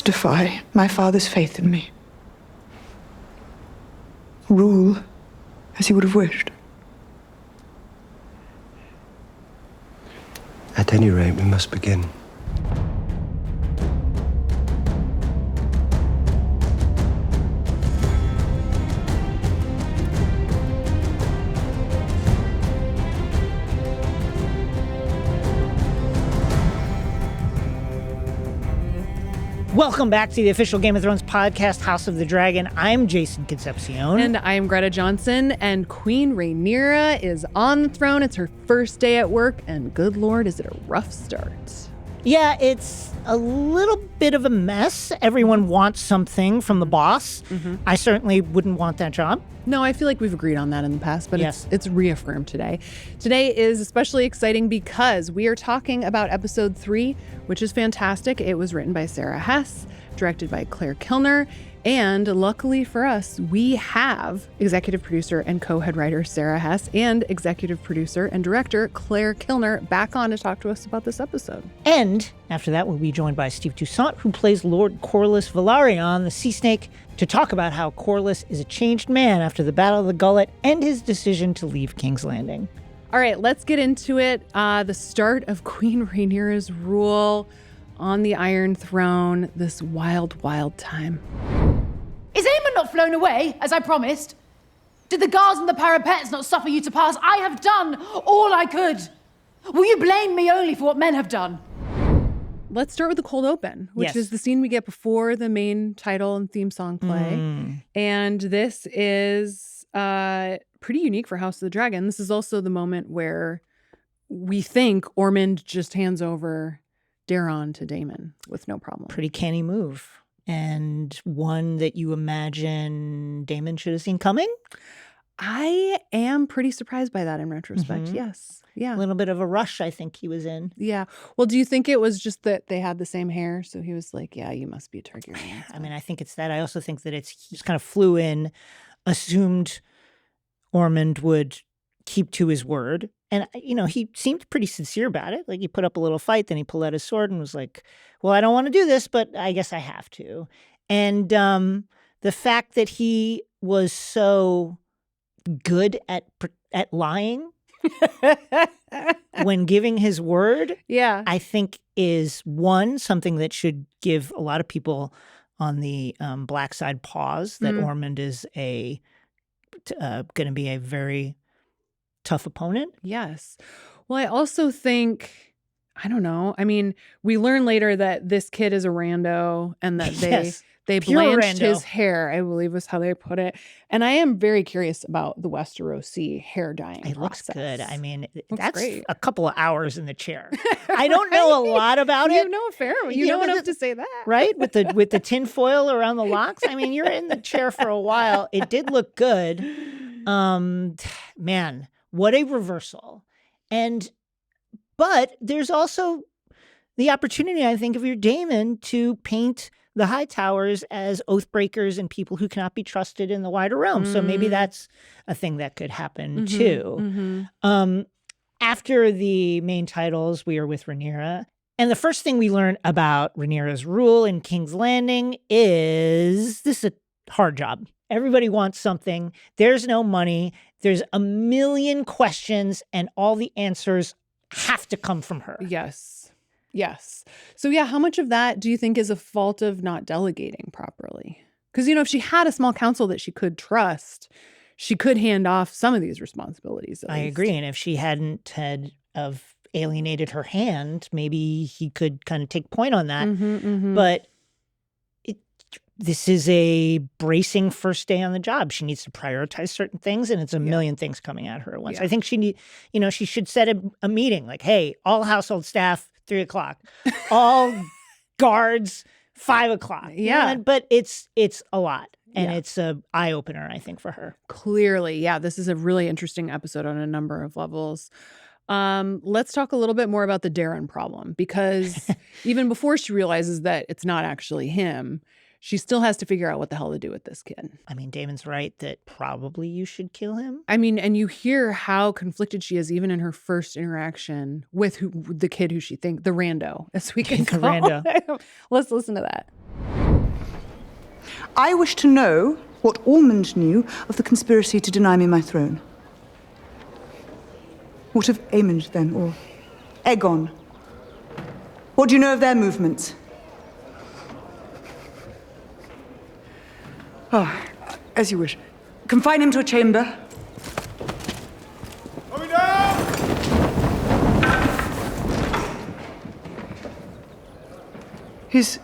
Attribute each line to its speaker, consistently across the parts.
Speaker 1: defy my father's faith in me. Rule as he would have wished.
Speaker 2: At any rate, we must begin.
Speaker 3: Welcome back to the official Game of Thrones podcast, House of the Dragon. I'm Jason Concepcion.
Speaker 4: And I'm Greta Johnsen. And Queen Rhaenyra is on the throne. It's her first day at work. And good Lord, is it a rough start.
Speaker 3: Yeah, it's a little bit of a mess. Everyone wants something from the boss. Mm-hmm. I certainly wouldn't want that job.
Speaker 4: No, I feel like we've agreed on that in the past, but
Speaker 3: yes.
Speaker 4: It's reaffirmed today. Today is especially exciting because we are talking about episode 3, which is fantastic. It was written by Sara Hess, directed by Clare Kilner, and luckily for us, we have executive producer and co-head writer Sara Hess and executive producer and director Clare Kilner back on to talk to us about this episode.
Speaker 3: And after that, we'll be joined by Steve Toussaint, who plays Lord Corlys Velaryon, the Sea Snake, to talk about how Corlys is a changed man after the Battle of the Gullet and his decision to leave King's Landing.
Speaker 4: All right, let's get into it. The start of Queen Rhaenyra's rule on the Iron Throne, this wild, wild time.
Speaker 5: Is Aemon not flown away, as I promised? Did the guards and the parapets not suffer you to pass? I have done all I could. Will you blame me only for what men have done?
Speaker 4: Let's start with the cold open, which
Speaker 3: yes.
Speaker 4: is the scene we get before the main title and theme song play. And this is pretty unique for House of the Dragon. This is also the moment where we think Ormond just hands over Daeron to Daemon with no problem.
Speaker 3: Pretty canny move. And one that you imagine Daemon should have seen coming?
Speaker 4: I am pretty surprised by that in retrospect.
Speaker 3: Mm-hmm.
Speaker 4: Yes. Yeah.
Speaker 3: A little bit of a rush, I think he was in.
Speaker 4: Yeah. Well, do you think it was just that they had the same hair? So he was like, yeah, you must be a Targaryen.
Speaker 3: I mean, I think it's that. I also think that he just kind of flew in, assumed Ormond would keep to his word. And, you know, he seemed pretty sincere about it. Like, he put up a little fight, then he pulled out his sword and was like, well, I don't want to do this, but I guess I have to. And the fact that he was so good at lying when giving his word,
Speaker 4: yeah,
Speaker 3: I think is something that should give a lot of people on the black side pause that Ormond is going to be a very tough opponent.
Speaker 4: Yes. Well, I also think, I don't know. I mean, we learn later that this kid is a rando and that they blanched his hair, I believe was how they put it. And I am very curious about the Westerosi hair dyeing process.
Speaker 3: Looks good. I mean, that's
Speaker 4: great.
Speaker 3: A couple of hours in the chair. I don't know a lot about it.
Speaker 4: You know a fair amount. You know enough to say that.
Speaker 3: Right? With the tin foil around the locks. I mean, you're in the chair for a while. It did look good. Man, what a reversal. But there's also the opportunity, I think, of your Daemon to paint the High Towers as oath breakers and people who cannot be trusted in the wider realm. So maybe that's a thing that could happen too. After the main titles, we are with Rhaenyra. And the first thing we learn about Rhaenyra's rule in King's Landing is this is a hard job. Everybody wants something. There's no money. There's a million questions, and all the answers have to come from her.
Speaker 4: Yes. Yes. So yeah, how much of that do you think is a fault of not delegating properly? Because, you know, if she had a small council that she could trust, she could hand off some of these responsibilities.
Speaker 3: I agree. And if she hadn't alienated her hand, maybe he could kind of take point on that. But this is a bracing first day on the job. She needs to prioritize certain things, and it's a million things coming at her at once.
Speaker 4: Yeah.
Speaker 3: I think she should set a meeting like, hey, all household staff, 3:00, all guards, 5:00.
Speaker 4: Yeah.
Speaker 3: But it's a lot. And it's a eye opener, I think, for her.
Speaker 4: Clearly. Yeah. This is a really interesting episode on a number of levels. Let's talk a little bit more about the Daeron problem, because even before she realizes that it's not actually him, she still has to figure out what the hell to do with this kid.
Speaker 3: I mean, Daemon's right that probably you should kill him.
Speaker 4: I mean, and you hear how conflicted she is even in her first interaction with the kid who she thinks, the rando, as we can call
Speaker 3: rando.
Speaker 4: Let's listen to that.
Speaker 1: I wish to know what Ormond knew of the conspiracy to deny me my throne. What of Aemond, then, or Aegon? What do you know of their movements? Ah, as you wish. Confine him to a chamber.
Speaker 6: Coming down!
Speaker 1: He's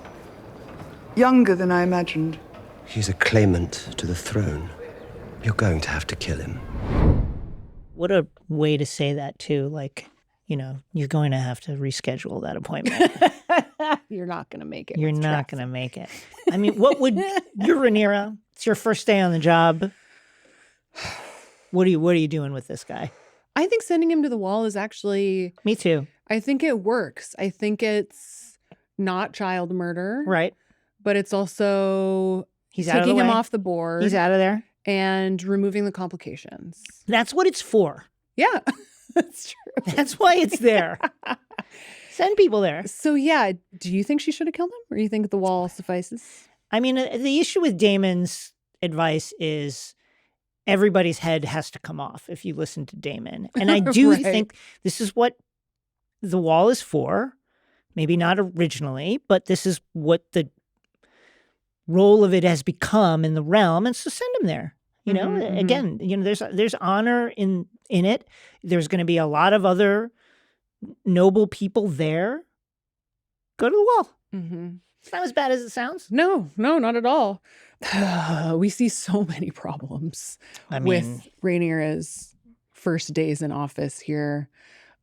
Speaker 1: younger than I imagined.
Speaker 2: He's a claimant to the throne. You're going to have to kill him.
Speaker 3: What a way to say that, too. Like, you know, you're going to have to reschedule that appointment.
Speaker 4: You're not going to make it.
Speaker 3: You're not going to make it. I mean, what would... You're Rhaenyra. It's your first day on the job. What are you doing with this guy?
Speaker 4: I think sending him to the wall is actually...
Speaker 3: Me too.
Speaker 4: I think it works. I think it's not child murder.
Speaker 3: Right.
Speaker 4: But it's also
Speaker 3: He's out of the
Speaker 4: taking him
Speaker 3: way.
Speaker 4: off the board.
Speaker 3: He's out of there.
Speaker 4: And removing the complications.
Speaker 3: That's what it's for.
Speaker 4: Yeah, that's true.
Speaker 3: That's why it's there. Send people there.
Speaker 4: So yeah, do you think she should have killed him? Or do you think the wall suffices?
Speaker 3: I mean, the issue with Daemon's advice is everybody's head has to come off if you listen to Daemon. And I do
Speaker 4: Right.
Speaker 3: think this is what the wall is for. Maybe not originally, but this is what the role of it has become in the realm. And so send him there. You know,
Speaker 4: Mhm,
Speaker 3: again, you know, there's honor in it. There's going to be a lot of other noble people there. Go to the wall.
Speaker 4: Mm-hmm.
Speaker 3: It's not as bad as it sounds.
Speaker 4: No, not at all. We see so many problems with Rhaenyra's first days in office here.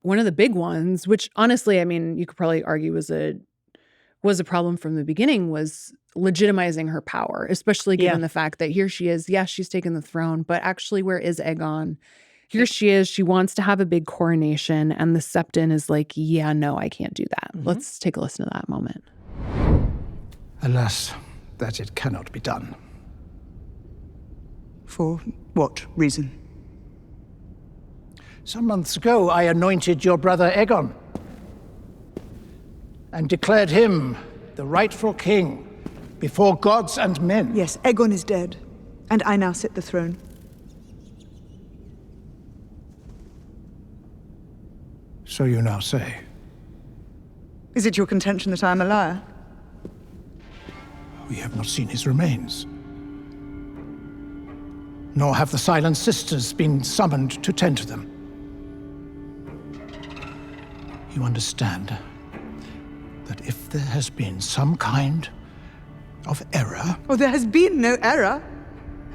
Speaker 4: One of the big ones, which honestly, I mean, you could probably argue was a problem from the beginning, was legitimizing her power, especially given the fact that here she is. Yes, she's taken the throne, but actually, where is Aegon? Here she is. She wants to have a big coronation, and the Septon is like, yeah, no, I can't do that.
Speaker 3: Mm-hmm.
Speaker 4: Let's take a listen to that moment.
Speaker 6: Alas, that it cannot be done.
Speaker 1: For what reason?
Speaker 6: Some months ago, I anointed your brother Aegon and declared him the rightful king before gods and men.
Speaker 1: Yes, Aegon is dead, and I now sit the throne.
Speaker 6: So you now say.
Speaker 1: Is it your contention that I am a liar?
Speaker 6: We have not seen his remains. Nor have the Silent Sisters been summoned to tend to them. You understand that if there has been some kind of error...
Speaker 1: Oh, there has been no error.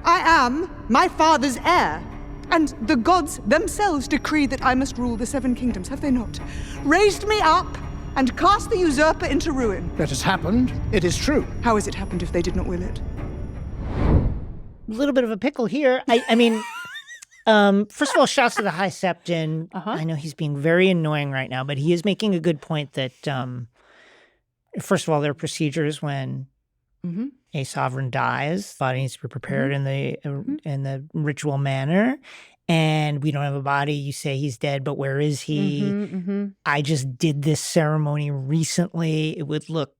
Speaker 1: I am my father's heir. And the gods themselves decree that I must rule the Seven Kingdoms, have they not? Raised me up and cast the usurper into ruin.
Speaker 6: That has happened, it is true.
Speaker 1: How has it happened if they did not will it?
Speaker 3: A little bit of a pickle here. I mean, first of all, shouts to the High Septon. I know he's being very annoying right now, but he is making a good point that, first of all, there are procedures when a sovereign dies. The body needs to be prepared in the ritual manner. And we don't have a body. You say he's dead, but where is he? I just did this ceremony recently. It would look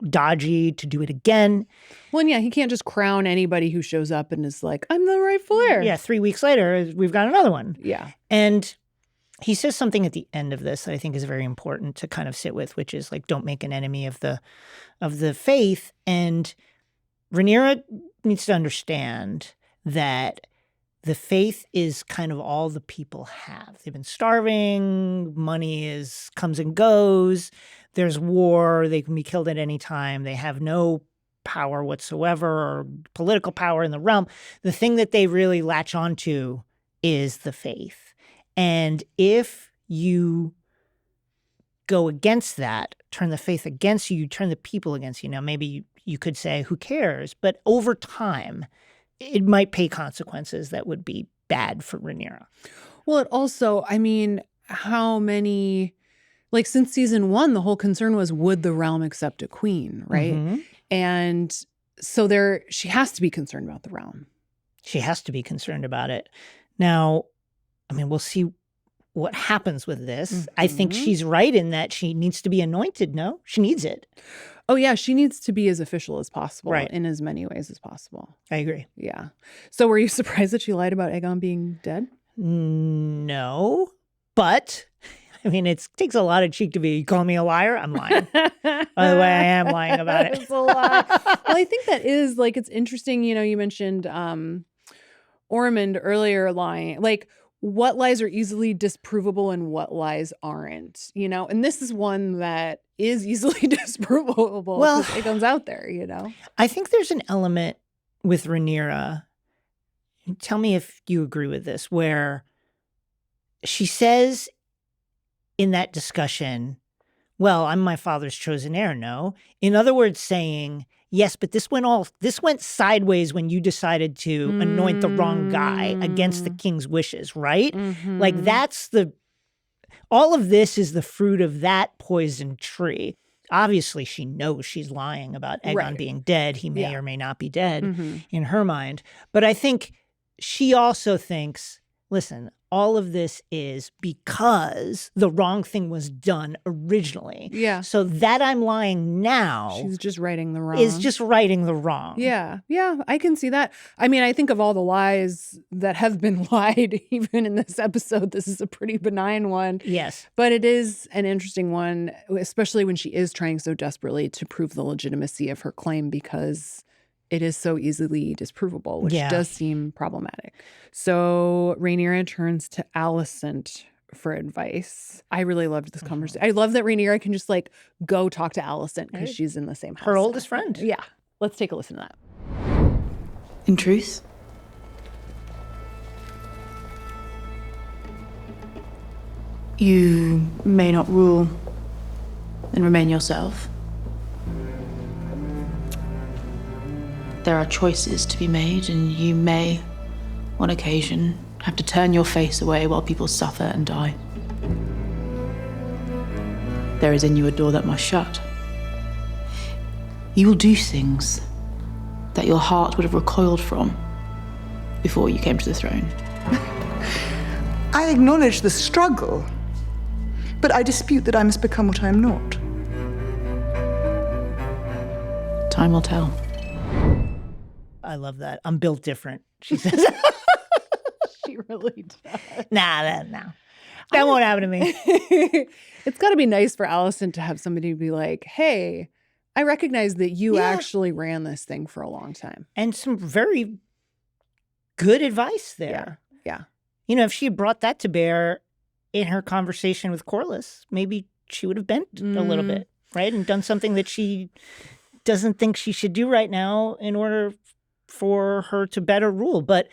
Speaker 3: dodgy to do it again.
Speaker 4: Well, and yeah, he can't just crown anybody who shows up and is like, I'm the rightful heir.
Speaker 3: Yeah, 3 weeks later, we've got another one.
Speaker 4: Yeah.
Speaker 3: And he says something at the end of this that I think is very important to kind of sit with, which is like, don't make an enemy of the faith. And Rhaenyra needs to understand that the faith is kind of all the people have. They've been starving, money comes and goes, there's war, they can be killed at any time, they have no power whatsoever or political power in the realm. The thing that they really latch onto is the faith. And if you go against that, turn the faith against you, you turn the people against you. Now, maybe you could say, who cares? But over time, it might pay consequences that would be bad for Rhaenyra.
Speaker 4: Well, it also, I mean, how many, like since season 1, the whole concern was, would the realm accept a queen, right? And so she has to be concerned about the realm.
Speaker 3: She has to be concerned about it. Now, I mean, we'll see what happens with this. I think she's right in that she needs to be anointed, no? She needs it.
Speaker 4: Oh, yeah. She needs to be as official as possible
Speaker 3: Right.
Speaker 4: in as many ways as possible.
Speaker 3: I agree.
Speaker 4: Yeah. So were you surprised that she lied about Aegon being dead?
Speaker 3: No, but I mean, it takes a lot of cheek to be, you call me a liar? I'm lying. By the way, I am lying about it.
Speaker 4: It's a lie. Well, I think that is like, it's interesting. You know, you mentioned Ormond earlier lying. Like, what lies are easily disprovable and what lies aren't, you know? And this is one that is easily disprovable
Speaker 3: Well,
Speaker 4: because Aegon's out there, you know?
Speaker 3: I think there's an element with Rhaenyra, tell me if you agree with this, where she says in that discussion, well, I'm my father's chosen heir, no? In other words, saying, yes, but this went sideways when you decided to anoint the wrong guy against the king's wishes, right?
Speaker 4: Mm-hmm.
Speaker 3: Like all of this is the fruit of that poison tree. Obviously, she knows she's lying about Aegon
Speaker 4: Right.
Speaker 3: being dead. He may or may not be dead
Speaker 4: Mm-hmm.
Speaker 3: in her mind. But I think she also thinks, listen, all of this is because the wrong thing was done originally.
Speaker 4: Yeah.
Speaker 3: So that I'm lying now
Speaker 4: She's just righting the wrong.
Speaker 3: is just righting the wrong.
Speaker 4: Yeah. Yeah. I can see that. I mean, I think of all the lies that have been lied, even in this episode, this is a pretty benign one.
Speaker 3: Yes.
Speaker 4: But it is an interesting one, especially when she is trying so desperately to prove the legitimacy of her claim because it is so easily disprovable, which
Speaker 3: Yeah.
Speaker 4: does seem problematic. So Rhaenyra turns to Alicent for advice. I really loved this conversation. I love that Rhaenyra can just like go talk to Alicent because she's in the same house.
Speaker 3: Her oldest friend.
Speaker 4: Yeah. Let's take a listen to that.
Speaker 7: In truth, you may not rule and remain yourself. There are choices to be made, and you may, on occasion, have to turn your face away while people suffer and die. There is in you a door that must shut. You will do things that your heart would have recoiled from before you came to the throne.
Speaker 1: I acknowledge the struggle, but I dispute that I must become what I am not.
Speaker 7: Time will tell.
Speaker 3: I love that. I'm built different, she says.
Speaker 4: She really does.
Speaker 3: Nah. That won't happen to me.
Speaker 4: It's got to be nice for Alicent to have somebody be like, hey, I recognize that you actually ran this thing for a long time.
Speaker 3: And some very good advice there.
Speaker 4: Yeah.
Speaker 3: You know, if she had brought that to bear in her conversation with Corlys, maybe she would have bent a little bit, right? And done something that she doesn't think she should do right now in order for her to better rule. But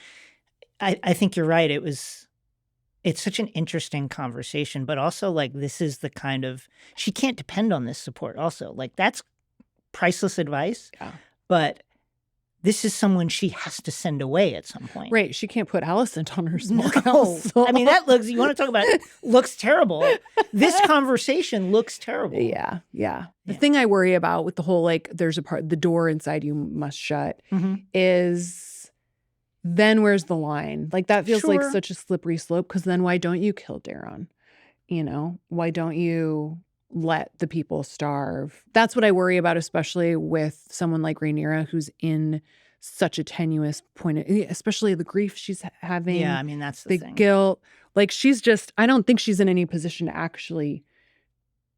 Speaker 3: I think you're right. It's such an interesting conversation, but also like this is the kind of, she can't depend on this support also. Like that's priceless advice, but this is someone she has to send away at some point.
Speaker 4: Right. She can't put Alicent on her small
Speaker 3: No.
Speaker 4: council.
Speaker 3: I mean, that looks, you want to talk about it, looks terrible. This conversation looks terrible.
Speaker 4: Yeah. The thing I worry about with the whole, like, there's a part, the door inside you must shut is then where's the line? Like that feels like such a slippery slope because then why don't you kill Daron? You know, why don't you let the people starve? That's what I worry about, especially with someone like Rhaenyra who's in such a tenuous point, especially the grief she's having.
Speaker 3: Yeah, I mean, that's the thing.
Speaker 4: Guilt. Like she's just, I don't think she's in any position to actually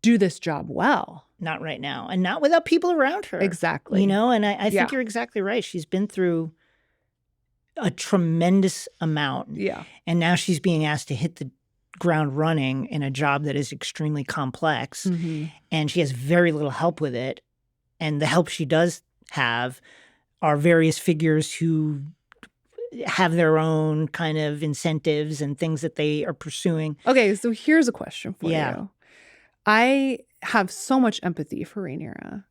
Speaker 4: do this job well.
Speaker 3: Not right now. And not without people around her.
Speaker 4: Exactly.
Speaker 3: You know, and I think you're exactly right. She's been through a tremendous amount.
Speaker 4: Yeah.
Speaker 3: And now she's being asked to hit the ground running in a job that is extremely complex. And she has very little help with it. And the help she does have are various figures who have their own kind of incentives and things that they are pursuing.
Speaker 4: Okay, so here's a question for you. I have so much empathy for Rhaenyra.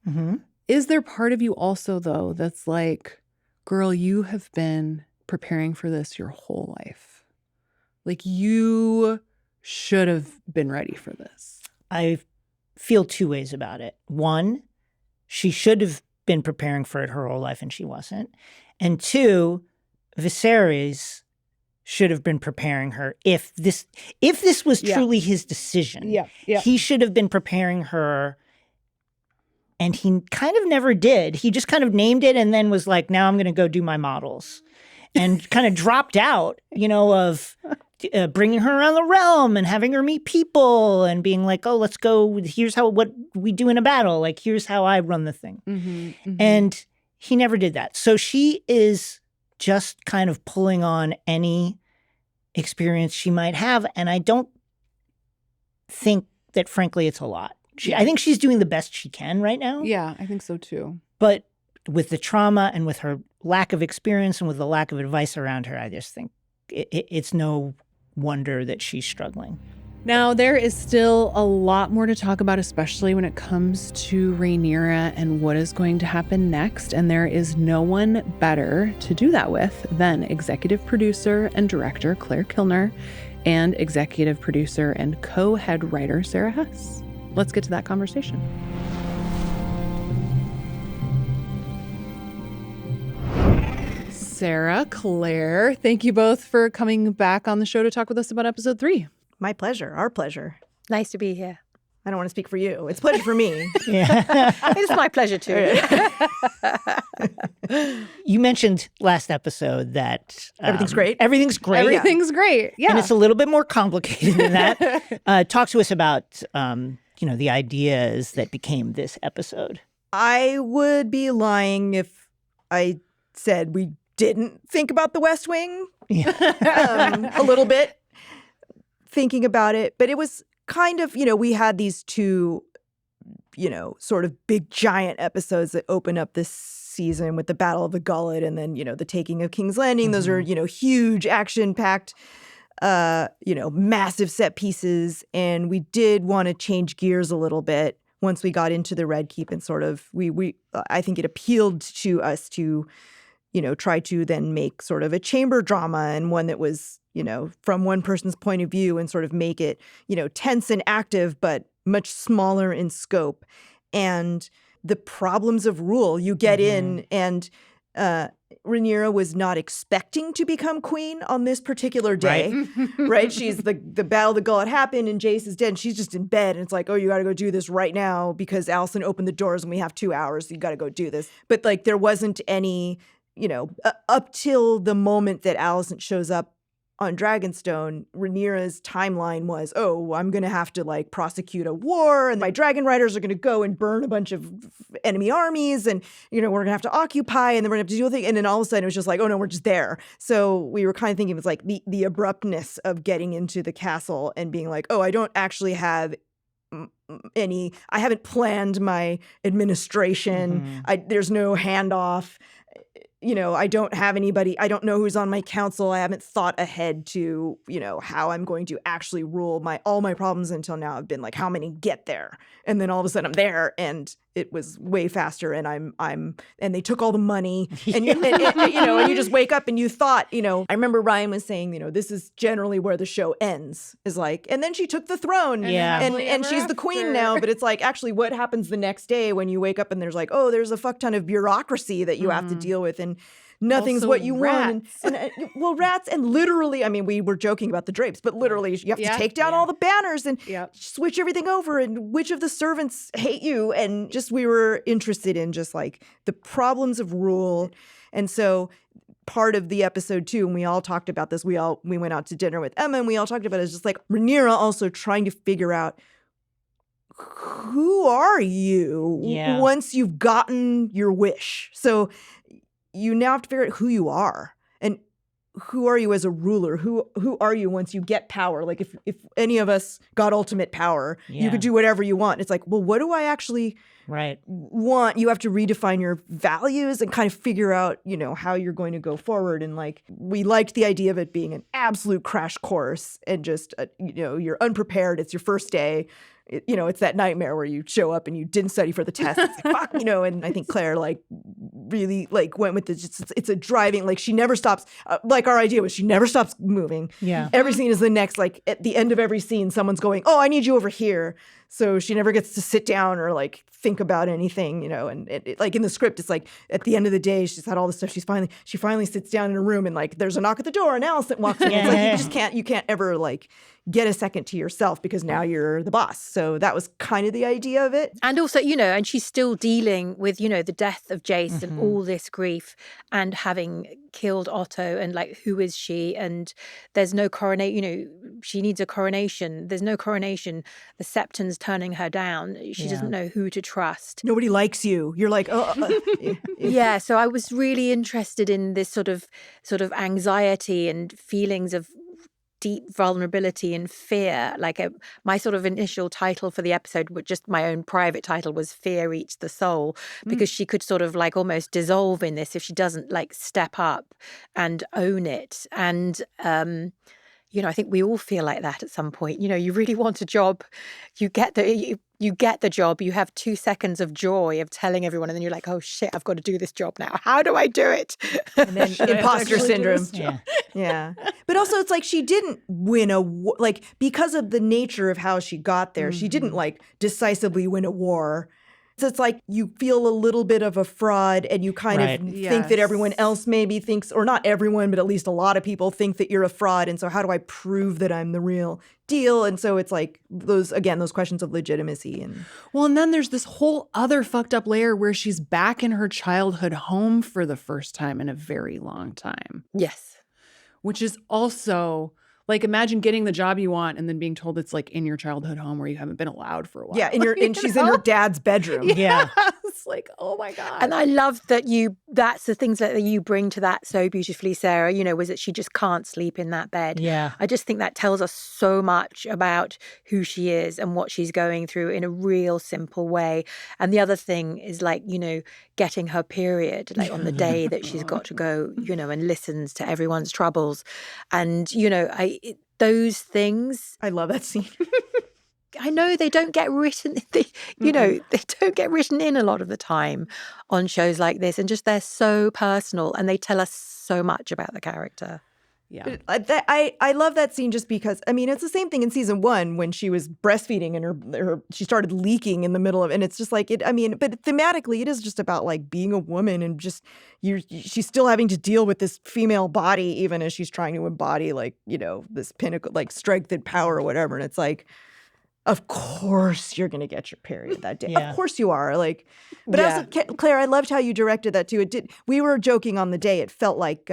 Speaker 4: Is there part of you also, though, that's like, girl, you have been preparing for this your whole life. Like you should have been ready for this.
Speaker 3: I feel two ways about it. One, she should have been preparing for it her whole life and she wasn't. And two, Viserys should have been preparing her if this was truly his decision.
Speaker 4: Yeah.
Speaker 3: He should have been preparing her And he kind of never did. He just kind of named it and then was like, now I'm going to go do my models. And kind of dropped out, of bringing her around the realm and having her meet people and being like, oh, let's go. Here's what we do in a battle. Like, here's how I run the thing. And he never did that. So she is just kind of pulling on any experience she might have. And I don't think that, frankly, it's a lot. I think she's doing the best she can right now.
Speaker 4: Yeah, I think so too.
Speaker 3: But with the trauma and with her lack of experience and with the lack of advice around her, I just think it's no wonder that she's struggling.
Speaker 4: Now, there is still a lot more to talk about, especially when it comes to Rhaenyra and what is going to happen next. And there is no one better to do that with than executive producer and director Clare Kilner and executive producer and co-head writer Sara Hess. Let's get to that conversation. Sara, Clare, thank you both for coming back on the show to talk with us about episode 3.
Speaker 1: My pleasure. Our pleasure.
Speaker 8: Nice to be here.
Speaker 1: I don't want to speak for you. It's a pleasure for me.
Speaker 8: It's my pleasure too.
Speaker 3: You mentioned last episode that
Speaker 1: everything's great.
Speaker 3: Everything's great.
Speaker 4: Everything's great. Yeah.
Speaker 3: And it's a little bit more complicated than that. Talk to us about, the ideas that became this episode.
Speaker 9: I would be lying if I said we didn't think about the West Wing a little bit, thinking about it. But it was kind of, we had these two, sort of big giant episodes that open up this season with the Battle of the Gullet and then, the taking of King's Landing. Those are, huge action-packed, massive set pieces. And we did want to change gears a little bit once we got into the Red Keep and sort of, I think it appealed to us to, try to then make sort of a chamber drama and one that was, from one person's point of view and sort of make it, tense and active, but much smaller in scope. And the problems of rule, you get in and Rhaenyra was not expecting to become queen on this particular day, right? She's the Battle of the Gullet happened and Jace is dead and she's just in bed and it's like, oh, you got to go do this right now because Alicent opened the doors and we have 2 hours. So you got to go do this. But like there wasn't any, up till the moment that Alicent shows up on Dragonstone, Rhaenyra's timeline was, oh, I'm going to have to like prosecute a war and my dragon riders are going to go and burn a bunch of enemy armies and, we're going to have to occupy and then we're going to have to do a thing. And then all of a sudden it was just like, oh no, we're just there. So we were kind of thinking it was like the abruptness of getting into the castle and being like, oh, I don't actually have I haven't planned my administration. There's no handoff. I don't have anybody, I don't know who's on my council. I haven't thought ahead to, how I'm going to actually rule all my problems until now have been like, how many get there? And then all of a sudden I'm there and it was way faster and and they took all the money and you just wake up and you thought, I remember Ryan was saying, this is generally where the show ends is like, and then she took the throne and she's the queen now, but it's like, actually what happens the next day when you wake up and there's like, oh, there's a fuck ton of bureaucracy that you have to deal with and nothing's
Speaker 4: Also
Speaker 9: what you
Speaker 4: rats.
Speaker 9: want. And rats and literally, I mean, we were joking about the drapes, but literally you have to take down all the banners and switch everything over and which of the servants hate you. And just we were interested in just like the problems of rule. And so part of the episode too, and we all talked about this, we went out to dinner with Emma and we all talked about it, is just like Rhaenyra also trying to figure out who are you once you've gotten your wish. So you now have to figure out who you are and who are you as a ruler? Who are you once you get power? Like if any of us got ultimate power, you could do whatever you want. It's like, well, what do I actually want? You have to redefine your values and kind of figure out, how you're going to go forward. And like, we liked the idea of it being an absolute crash course and just, you're unprepared. It's your first day. It's that nightmare where you show up and you didn't study for the test. It's like, fuck, and I think Claire really went with it's a driving, she never stops. Our idea was she never stops moving.
Speaker 3: Yeah.
Speaker 9: Every scene is the next, at the end of every scene, someone's going, oh, I need you over here. So she never gets to sit down or like think about anything, you know, and like in the script, it's like at the end of the day, she's had all this stuff. She finally sits down in a room and like there's a knock at the door and Alicent walks in. It's like you can't ever like get a second to yourself because now you're the boss. So that was kind of the idea of it.
Speaker 8: And also, you know, and she's still dealing with, you know, the death of Jace and all this grief and having killed Otto and like, who is she? And there's no coronation, you know, she needs a coronation. There's no coronation. The Septon's turning her down. She doesn't know who to trust.
Speaker 9: Nobody likes you. You're like,
Speaker 8: Yeah. So I was really interested in this sort of anxiety and feelings of deep vulnerability and fear. Like my sort of initial title for the episode, but just my own private title, was Fear Eats the Soul, because she could sort of like almost dissolve in this if she doesn't like step up and own it. And you know, I think we all feel like that at some point. You know, you really want a job, you get the job, you have 2 seconds of joy of telling everyone, and then you're like, oh shit, I've got to do this job now. How do I do it?
Speaker 9: And then imposter syndrome. Yeah. But also it's like she didn't win like because of the nature of how she got there, she didn't like decisively win a war. So it's like you feel a little bit of a fraud and you kind of think that everyone else maybe thinks, or not everyone, but at least a lot of people think that you're a fraud. And so how do I prove that I'm the real deal? And so it's like those questions of legitimacy.
Speaker 4: And then there's this whole other fucked up layer where she's back in her childhood home for the first time in a very long time.
Speaker 8: Yes.
Speaker 4: Which is also... like, imagine getting the job you want and then being told it's like in your childhood home where you haven't been allowed for a while.
Speaker 9: Yeah, and she's in her dad's bedroom.
Speaker 4: Yeah. It's like, oh my God.
Speaker 8: And I love that that's the things that you bring to that so beautifully, Sarah, you know, was that she just can't sleep in that bed.
Speaker 3: Yeah.
Speaker 8: I just think that tells us so much about who she is and what she's going through in a real simple way. And the other thing is like, you know, getting her period, like on the day that she's got to go, you know, and listens to everyone's troubles. And, you know, those things.
Speaker 9: I love that scene.
Speaker 8: I know they don't get written, they don't get written in a lot of the time on shows like this. And just they're so personal and they tell us so much about the character.
Speaker 4: Yeah.
Speaker 9: But I love that scene just because, I mean, it's the same thing in season 1 when she was breastfeeding and she started leaking in the middle of, and it's just like, but thematically it is just about like being a woman and just, she's still having to deal with this female body even as she's trying to embody like, you know, this pinnacle, like strength and power or whatever. And it's like, of course you're going to get your period that day.
Speaker 3: Yeah.
Speaker 9: Of course you are. Like, but also, Claire, I loved how you directed that too. We were joking on the day. It felt like,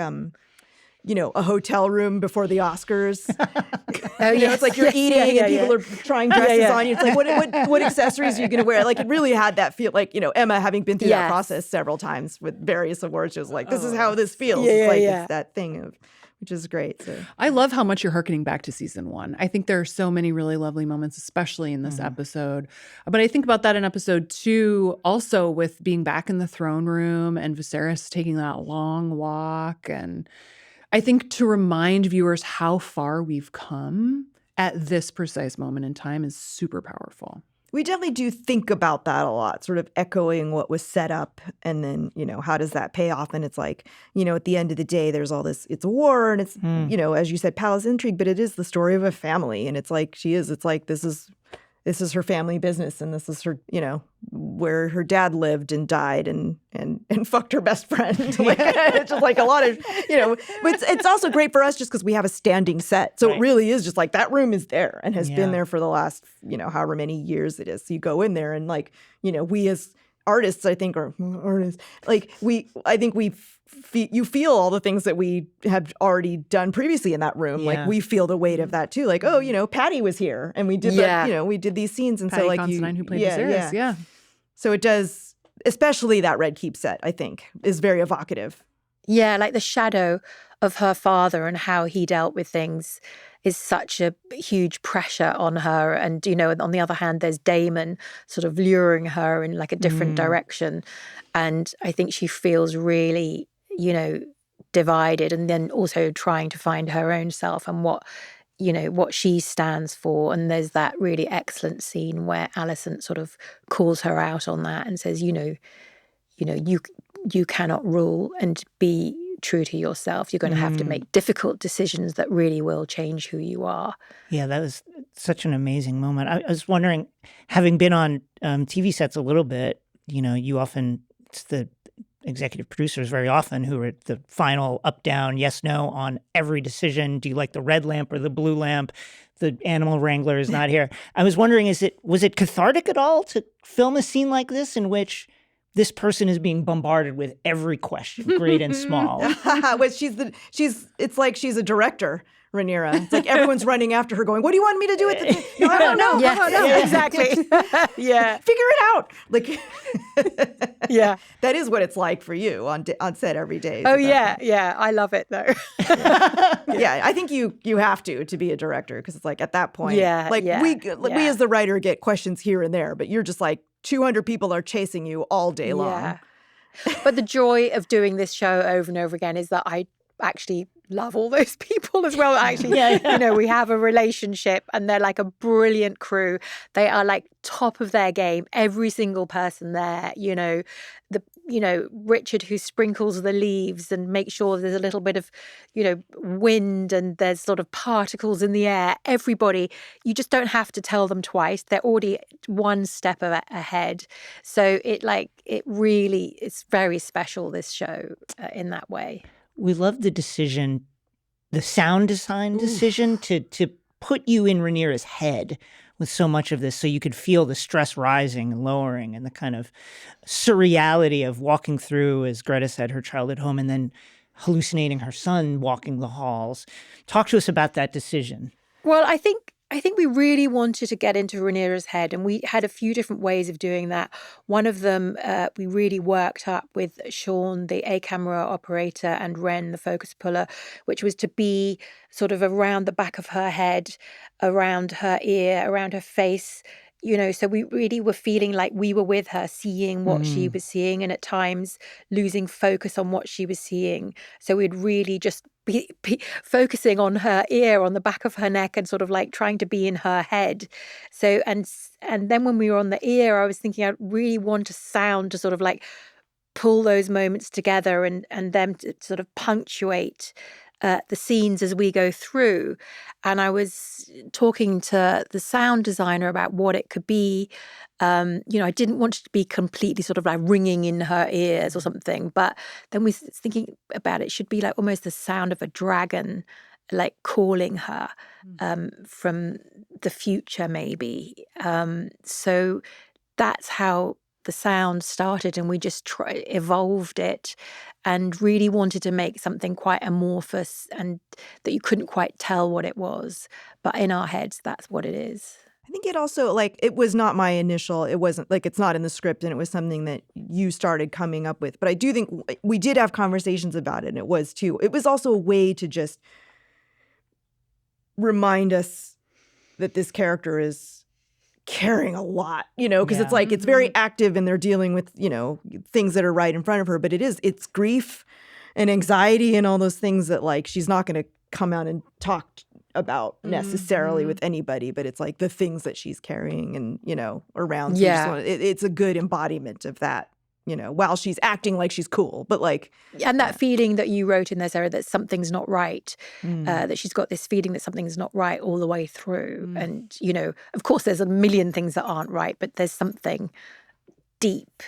Speaker 9: you know, a hotel room before the Oscars. It's like you're eating and people are trying dresses on you. It's like, what accessories are you going to wear? Like, it really had that feel like, you know, Emma having been through that process several times with various awards, she was like, this is how this feels. It's that thing of, which is great. So.
Speaker 4: I love how much you're hearkening back to season 1. I think there are so many really lovely moments, especially in this episode. But I think about that in episode 2, also with being back in the throne room and Viserys taking that long walk. And I think to remind viewers how far we've come at this precise moment in time is super powerful.
Speaker 9: We definitely do think about that a lot, sort of echoing what was set up and then, you know, how does that pay off? And it's like, you know, at the end of the day, there's all this, it's a war and it's, you know, as you said, palace intrigue, but it is the story of a family. And it's like, it's like, this is her family business and this is her, you know, where her dad lived and died and fucked her best friend. Like, it's just like a lot of, you know, but it's also great for us just because we have a standing set. So it really is just like that room is there and has been there for the last, you know, however many years it is. So you go in there and like, you know, we as artists, I think, like you feel all the things that we have already done previously in that room. Like we feel the weight of that too. Like, oh, you know, Patty was here and we did that, you know, we did these scenes. And
Speaker 4: Patty
Speaker 9: so like
Speaker 4: Considine, who played Viserys, yeah.
Speaker 9: So it does, especially that Red Keep set, I think, is very evocative.
Speaker 8: Yeah, like the shadow of her father and how he dealt with things is such a huge pressure on her. And, you know, on the other hand, there's Daemon sort of luring her in like a different direction. And I think she feels really, you know, divided and then also trying to find her own self and what, you know, what she stands for. And there's that really excellent scene where Alicent sort of calls her out on that and says, you cannot rule and be true to yourself. You're going to have to make difficult decisions that really will change who you are.
Speaker 3: Yeah, that was such an amazing moment. I was wondering, having been on TV sets a little bit, you often, it's the executive producers very often who are at the final up, down, yes, no on every decision. Do you like the red lamp or the blue lamp? The animal wrangler is not here. I was wondering, was it cathartic at all to film a scene like this in which this person is being bombarded with every question, great and small?
Speaker 9: Well, it's like she's a director, Rhaenyra. It's like everyone's running after her going, what do you want me to do? No, I don't know.
Speaker 8: Yeah, exactly. Yeah.
Speaker 9: Figure it out. Like,
Speaker 8: yeah.
Speaker 9: That is what it's like for you on set every day.
Speaker 8: Oh, yeah. Yeah. I love it, though.
Speaker 9: Yeah. I think you have to be a director, because it's like at that point, we as the writer get questions here and there, but you're just like 200 people are chasing you all day long.
Speaker 8: Yeah. But the joy of doing this show over and over again is that I actually love all those people as well. Actually, we have a relationship, and they're like a brilliant crew. They are like top of their game. Every single person there, Richard, who sprinkles the leaves and makes sure there's a little bit of, wind and there's sort of particles in the air. Everybody, you just don't have to tell them twice. They're already one step ahead. So it's very special, this show, in that way.
Speaker 3: We love the decision, the sound design decision to put you in Rhaenyra's head with so much of this, so you could feel the stress rising and lowering and the kind of surreality of walking through, as Greta said, her childhood home, and then hallucinating her son walking the halls. Talk to us about that decision.
Speaker 8: Well, I think we really wanted to get into Rhaenyra's head, and we had a few different ways of doing that. One of them we really worked up with Sean, the A-camera operator, and Ren, the focus puller, which was to be sort of around the back of her head, around her ear, around her face. So we really were feeling like we were with her, seeing what she was seeing, and at times losing focus on what she was seeing. So we'd really just be focusing on her ear, on the back of her neck, and sort of like trying to be in her head. So, and then when we were on the ear, I was thinking I really want a sound to sort of like pull those moments together and them to sort of punctuate the scenes as we go through. And I was talking to the sound designer about what it could be. I didn't want it to be completely sort of like ringing in her ears or something. But then we was thinking about it should be like almost the sound of a dragon, like calling her from the future, maybe. So that's how the sound started, and we just evolved it and really wanted to make something quite amorphous and that you couldn't quite tell what it was. But in our heads, that's what it is.
Speaker 9: I think it also, it was not my initial, it wasn't, it's not in the script, and it was something that you started coming up with. But I do think we did have conversations about it, and it was also a way to just remind us that this character is carrying a lot, because it's like it's very active and they're dealing with, things that are right in front of her. But it's grief and anxiety and all those things that she's not going to come out and talk about necessarily with anybody, but it's like the things that she's carrying and, around. So it's a good embodiment of that, while she's acting like she's cool, but
Speaker 8: and that feeling that you wrote in there, Sarah, that something's not right, that she's got this feeling that something's not right all the way through. And, of course, there's a million things that aren't right, but there's something deep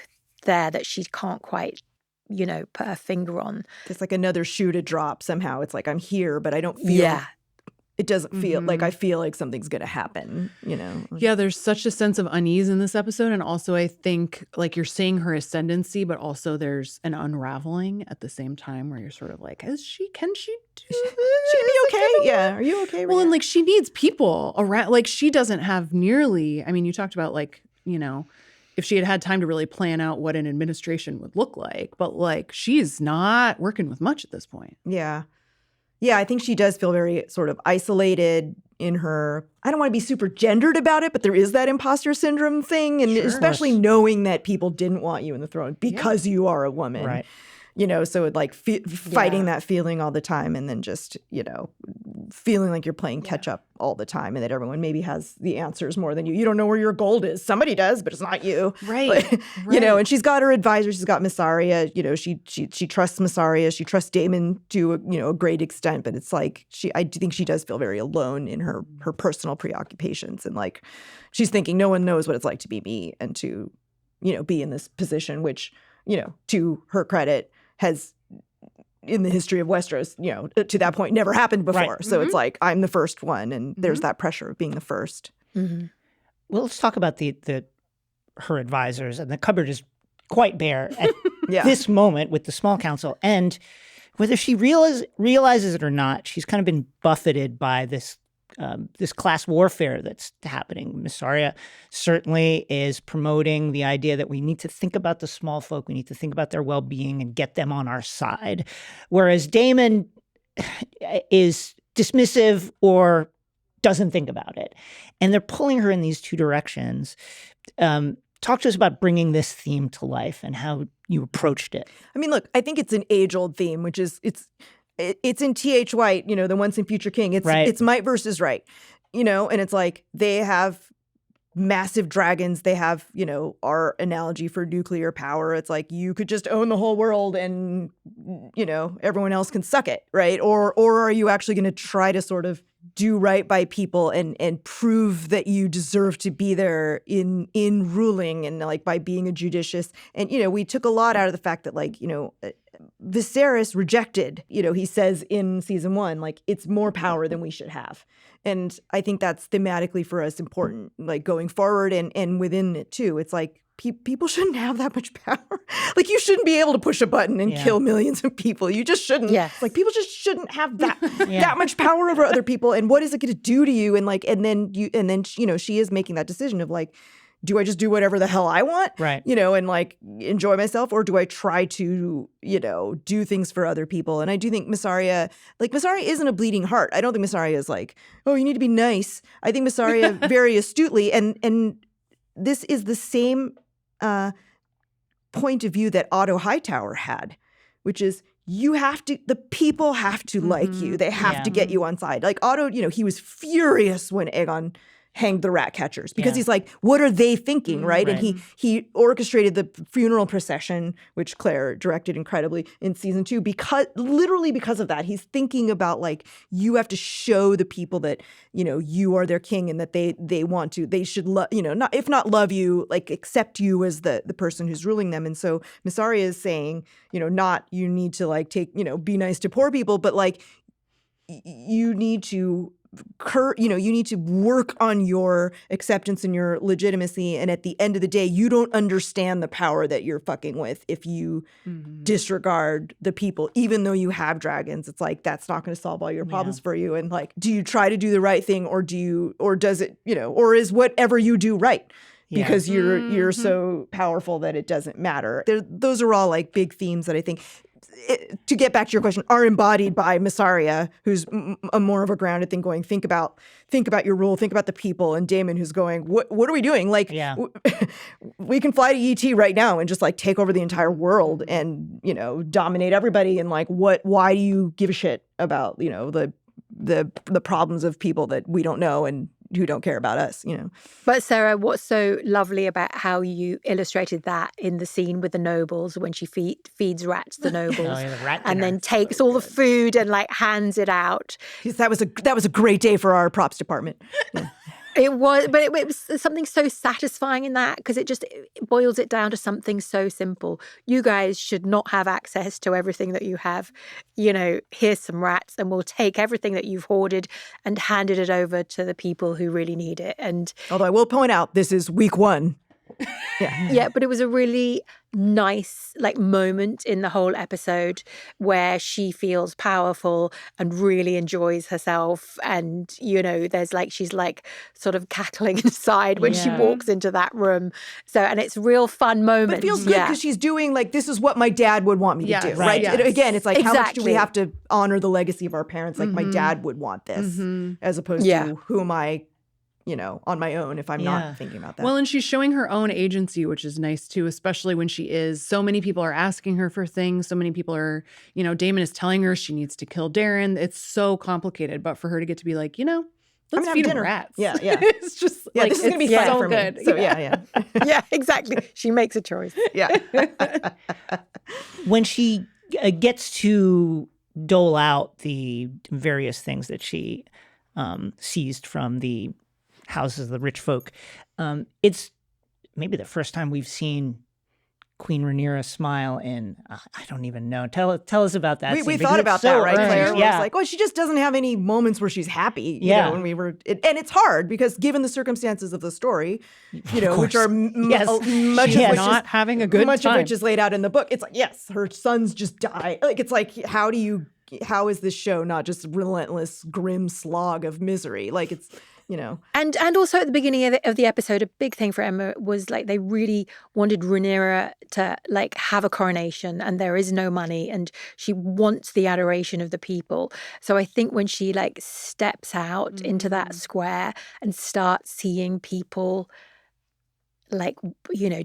Speaker 8: there that she can't quite, put her finger on.
Speaker 9: It's like another shoe to drop somehow. It's like I'm here, but I don't feel it doesn't feel like I feel like something's going to happen,
Speaker 4: Yeah, there's such a sense of unease in this episode. And also I think you're seeing her ascendancy, but also there's an unraveling at the same time where you're sort of like, can she do this?
Speaker 9: She be okay? Yeah. Are you okay?
Speaker 4: Well, and she needs people around. She doesn't have nearly, you talked about if she had time to really plan out what an administration would look like, but she's not working with much at this point.
Speaker 9: Yeah. Yeah, I think she does feel very sort of isolated in her, I don't want to be super gendered about it, but there is that imposter syndrome thing. And especially knowing that people didn't want you in the throne because you are a woman.
Speaker 3: Right.
Speaker 9: So fighting that feeling all the time, and then just, feeling like you're playing catch up all the time and that everyone maybe has the answers more than you. You don't know where your gold is. Somebody does, but it's not you.
Speaker 4: Right.
Speaker 9: You know, and she's got her advisor. She's got Miss Arya. You know, she trusts Miss Arya. She trusts Daemon to a great extent, but it's like I do think she does feel very alone in her personal preoccupations, and like she's thinking no one knows what it's like to be me and to, you know, be in this position, which, you know, to her credit has in the history of Westeros, you know, to that point never happened before.
Speaker 3: Right.
Speaker 9: So it's like I'm the first one, and there's that pressure of being the first.
Speaker 3: Well, let's talk about her advisors, and the cupboard is quite bare at this moment with the small council, and whether she realizes it or not, she's kind of been buffeted by this class warfare that's happening. Miss Arya certainly is promoting the idea that we need to think about the small folk, we need to think about their well-being and get them on our side, whereas Daemon is dismissive or doesn't think about it. And they're pulling her in these two directions. Talk to us about bringing this theme to life and how you approached it.
Speaker 9: I mean, look, I think it's an age-old theme, which is it's in T.H. White, you know, the Once and Future King. It's might versus right, you know, and it's like they have massive dragons. They have, you know, our analogy for nuclear power. It's like you could just own the whole world and, you know, everyone else can suck it, right? Or are you actually going to try to sort of do right by people and prove that you deserve to be there in ruling and like by being a judicious. And, you know, we took a lot out of the fact that like, you know, Viserys rejected, you know, he says in season 1, like it's more power than we should have. And I think that's thematically for us important, like going forward and within it too. It's like people shouldn't have that much power. Like you shouldn't be able to push a button and kill millions of people. You just shouldn't.
Speaker 8: Yes.
Speaker 9: Like people just shouldn't have that much power over other people. And what is it going to do to you? And then you know, she is making that decision of like, do I just do whatever the hell I want?
Speaker 3: Right.
Speaker 9: You know, and like enjoy myself, or do I try to, you know, do things for other people? And I do think Miss Arya isn't a bleeding heart. I don't think Miss Arya is like, oh, you need to be nice. I think Miss Arya very astutely, and this is the same point of view that Otto Hightower had, which is the people have to like you. They have to get you on side. Like Otto, you know, he was furious when Aegon hanged the rat catchers because he's like, what are they thinking, right? And he orchestrated the funeral procession, which Claire directed incredibly in season 2, because of that. He's thinking about like, you have to show the people that, you know, you are their king and that they should love, you know, not if not love you, like accept you as the person who's ruling them. And so Miss Arya is saying, you know, not you need to like take, you know, be nice to poor people, but like you need to you need to work on your acceptance and your legitimacy. And at the end of the day, you don't understand the power that you're fucking with if you disregard the people, even though you have dragons. It's like, that's not going to solve all your problems for you. And like, do you try to do the right thing, or does it, you know, or is whatever you do right? Because you're so powerful that it doesn't matter. Those are all like big themes that I think, to get back to your question, are embodied by Miss Arya, who's a more of a grounded thing, going, think about your rule, think about the people, and Daemon, who's going, what are we doing? Like, we can fly to ET right now and just like take over the entire world and, you know, dominate everybody. And like, why do you give a shit about, you know, the problems of people that we don't know and who don't care about us, you know?
Speaker 8: But Sarah, what's so lovely about how you illustrated that in the scene with the nobles when she feeds rats the nobles,
Speaker 3: the rat
Speaker 8: and
Speaker 3: dinner.
Speaker 8: then takes all the food and like hands it out.
Speaker 9: That was a great day for our props department. Yeah.
Speaker 8: It was, but it was something so satisfying in that, because it boils it down to something so simple. You guys should not have access to everything that you have. You know, here's some rats, and we'll take everything that you've hoarded and handed it over to the people who really need it. And
Speaker 9: although I will point out, this is week 1.
Speaker 8: Yeah, but it was a really nice like moment in the whole episode where she feels powerful and really enjoys herself, and you know, there's like she's like sort of cackling inside when she walks into that room. So, and it's real fun moment.
Speaker 9: But it feels good because she's doing like, this is what my dad would want me to do, right?
Speaker 4: Yes.
Speaker 9: Again, it's like, how much do we have to honor the legacy of our parents? Like my dad would want this, as opposed to who am I on my own if I'm not thinking about that.
Speaker 4: Well, and she's showing her own agency, which is nice too, especially when she is. So many people are asking her for things. So many people are, Daemon is telling her she needs to kill Darren. It's so complicated. But for her to get to be like, let's feed him rats.
Speaker 9: Yeah.
Speaker 4: It's just
Speaker 9: this is going to be fun
Speaker 4: so
Speaker 9: for
Speaker 4: good.
Speaker 9: me. So yeah.
Speaker 8: Yeah, exactly. She makes a choice.
Speaker 9: Yeah.
Speaker 3: When she gets to dole out the various things that she seized from the houses of the rich folk, it's maybe the first time we've seen Queen Rhaenyra smile in, I don't even know. Tell us about that.
Speaker 9: We thought about that, right, Claire?
Speaker 3: Yeah.
Speaker 9: It was like, she just doesn't have any moments where she's happy. When we were, and it's hard because given the circumstances of the story, which are much of which
Speaker 4: not having a good
Speaker 9: much
Speaker 4: time.
Speaker 9: of which is laid out in the book. It's like, yes, her sons just die. Like, it's like, how is this show not just relentless, grim slog of misery? Like, it's.
Speaker 8: And also at the beginning of the episode, a big thing for Emma was like they really wanted Rhaenyra to have a coronation, and there is no money, and she wants the adoration of the people. So I think when she steps out into that square and starts seeing people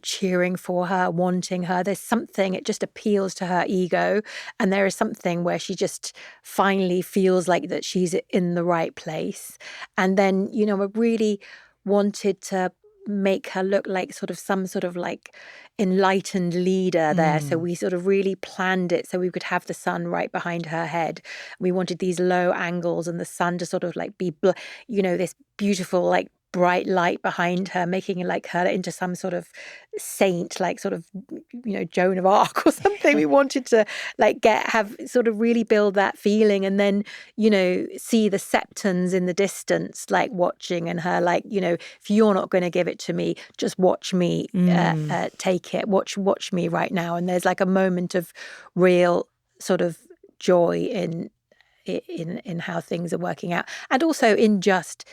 Speaker 8: cheering for her, wanting her, there's something, it just appeals to her ego, and there is something where she just finally feels like that she's in the right place. And then I really wanted to make her look like some sort of enlightened leader there. So we sort of really planned it so we could have the sun right behind her head. We wanted these low angles and the sun to sort of be this beautiful bright light behind her, making her into some sort of saint, Joan of Arc or something. We wanted to have sort of really build that feeling, and then see the Septons in the distance watching, and her if you're not going to give it to me, just watch me take it. Watch me right now. And there's a moment of real sort of joy in how things are working out, and also in just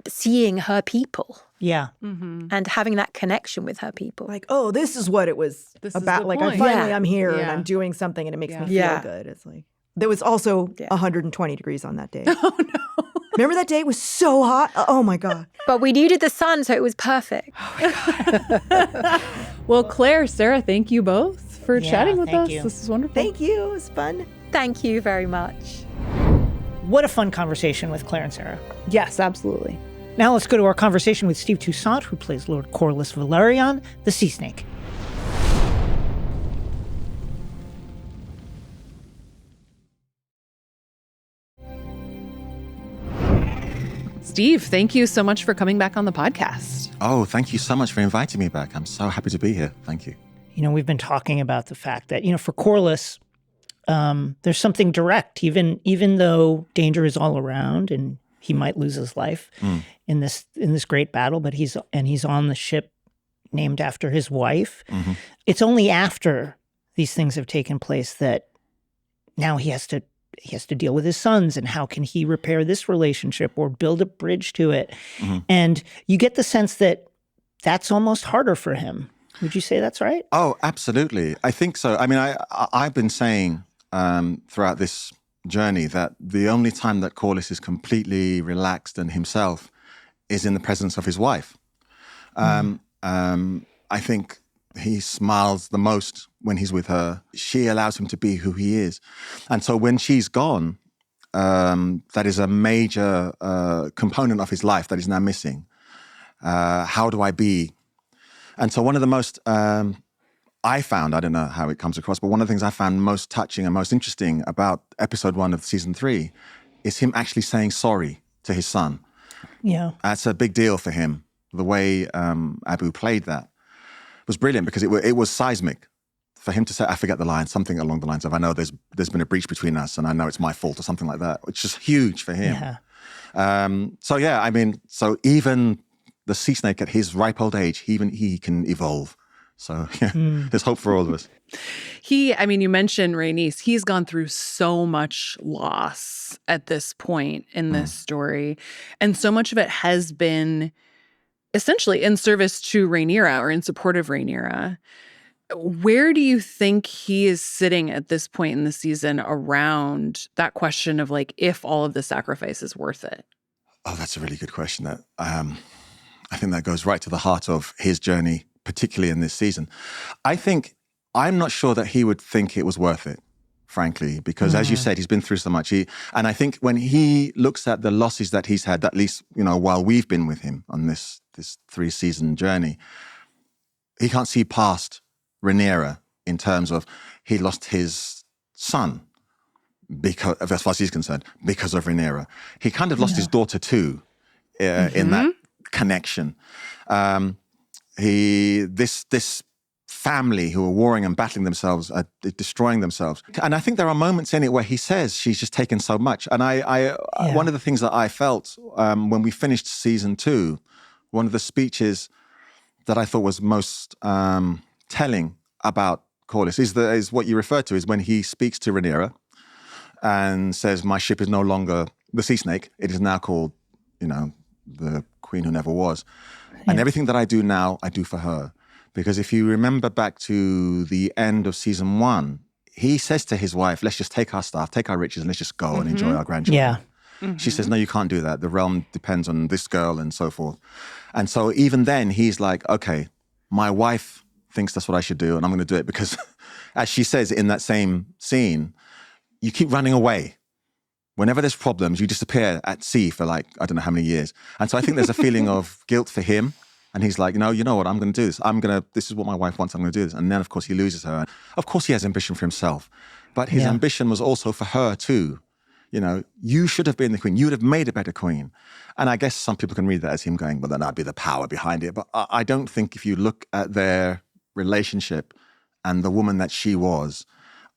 Speaker 8: seeing her people.
Speaker 3: Yeah.
Speaker 8: And having that connection with her people.
Speaker 9: This is what it was about. I'm here and I'm doing something and it makes me feel good. It's there was also 120 degrees on that day. Oh, no. Remember that day? It was so hot. Oh, my God.
Speaker 8: But we needed the sun, so it was perfect.
Speaker 9: Oh, my God.
Speaker 4: Well, Claire, Sarah, thank you both for chatting with us.
Speaker 3: You.
Speaker 4: This is wonderful.
Speaker 9: Thank you. It was fun.
Speaker 8: Thank you very much.
Speaker 3: What a fun conversation with Claire and Sarah.
Speaker 4: Yes, absolutely.
Speaker 3: Now let's go to our conversation with Steve Toussaint, who plays Lord Corlys Velaryon, the Sea Snake.
Speaker 4: Steve, thank you so much for coming back on the podcast.
Speaker 10: Oh, thank you so much for inviting me back. I'm so happy to be here. Thank you.
Speaker 3: We've been talking about the fact that, for Corlys, there's something direct, even though danger is all around and he might lose his life in this great battle, but he's on the ship named after his wife. Mm-hmm. It's only after these things have taken place that now he has to deal with his sons, and how can he repair this relationship or build a bridge to it? Mm-hmm. And you get the sense that that's almost harder for him. Would you say that's right?
Speaker 10: Oh, absolutely. I think so. I mean, I've been saying throughout this journey that the only time that Corlys is completely relaxed and himself is in the presence of his wife. I think he smiles the most when he's with her. She allows him to be who he is. And so when she's gone, that is a major component of his life that is now missing. How do I be? And so one of the most, I found, I don't know how it comes across, but one of the things I found most touching and most interesting about episode 1 of season 3 is him actually saying sorry to his son.
Speaker 3: Yeah.
Speaker 10: That's a big deal for him. The way Abu played that was brilliant, because it was seismic for him to say, I forget the line, something along the lines of, I know there's been a breach between us and I know it's my fault, or something like that, which is huge for him.
Speaker 3: Yeah.
Speaker 10: So even the sea snake at his ripe old age, even he can evolve. So there's hope for all of us.
Speaker 4: You mentioned Rhaenys. He's gone through so much loss at this point in this story. And so much of it has been essentially in service to Rhaenyra, or in support of Rhaenyra. Where do you think he is sitting at this point in the season around that question of if all of the sacrifice is worth it?
Speaker 10: Oh, that's a really good question. That I think that goes right to the heart of his journey, particularly in this season. I'm not sure that he would think it was worth it, frankly, because as you said, he's been through so much. And I think when he looks at the losses that he's had, at least, while we've been with him on this 3-season journey, he can't see past Rhaenyra in terms of he lost his son, because, as far as he's concerned, because of Rhaenyra. He kind of lost his daughter too, in that connection. This family who are warring and battling themselves, are destroying themselves. And I think there are moments in it where he says she's just taken so much. And one of the things that I felt when we finished season 2, one of the speeches that I thought was most telling about Corlys is what you referred to, is when he speaks to Rhaenyra and says, my ship is no longer the Sea Snake. It is now called, the Queen Who Never Was. And everything that I do now, I do for her. Because if you remember back to the end of season 1, he says to his wife, let's just take our stuff, take our riches, and let's just go and enjoy our grandchildren. Yeah. She says, no, you can't do that. The realm depends on this girl and so forth. And so even then, he's like, okay, my wife thinks that's what I should do, and I'm going to do it because, as she says in that same scene, you keep running away. Whenever there's problems, you disappear at sea for I don't know how many years. And so I think there's a feeling of guilt for him. And he's like, you know what, I'm going to do this. This is what my wife wants, I'm going to do this. And then, of course, he loses her. And of course, he has ambition for himself. But his ambition was also for her, too. You should have been the queen. You would have made a better queen. And I guess some people can read that as him going, well, then that'd be the power behind it. But I don't think if you look at their relationship and the woman that she was,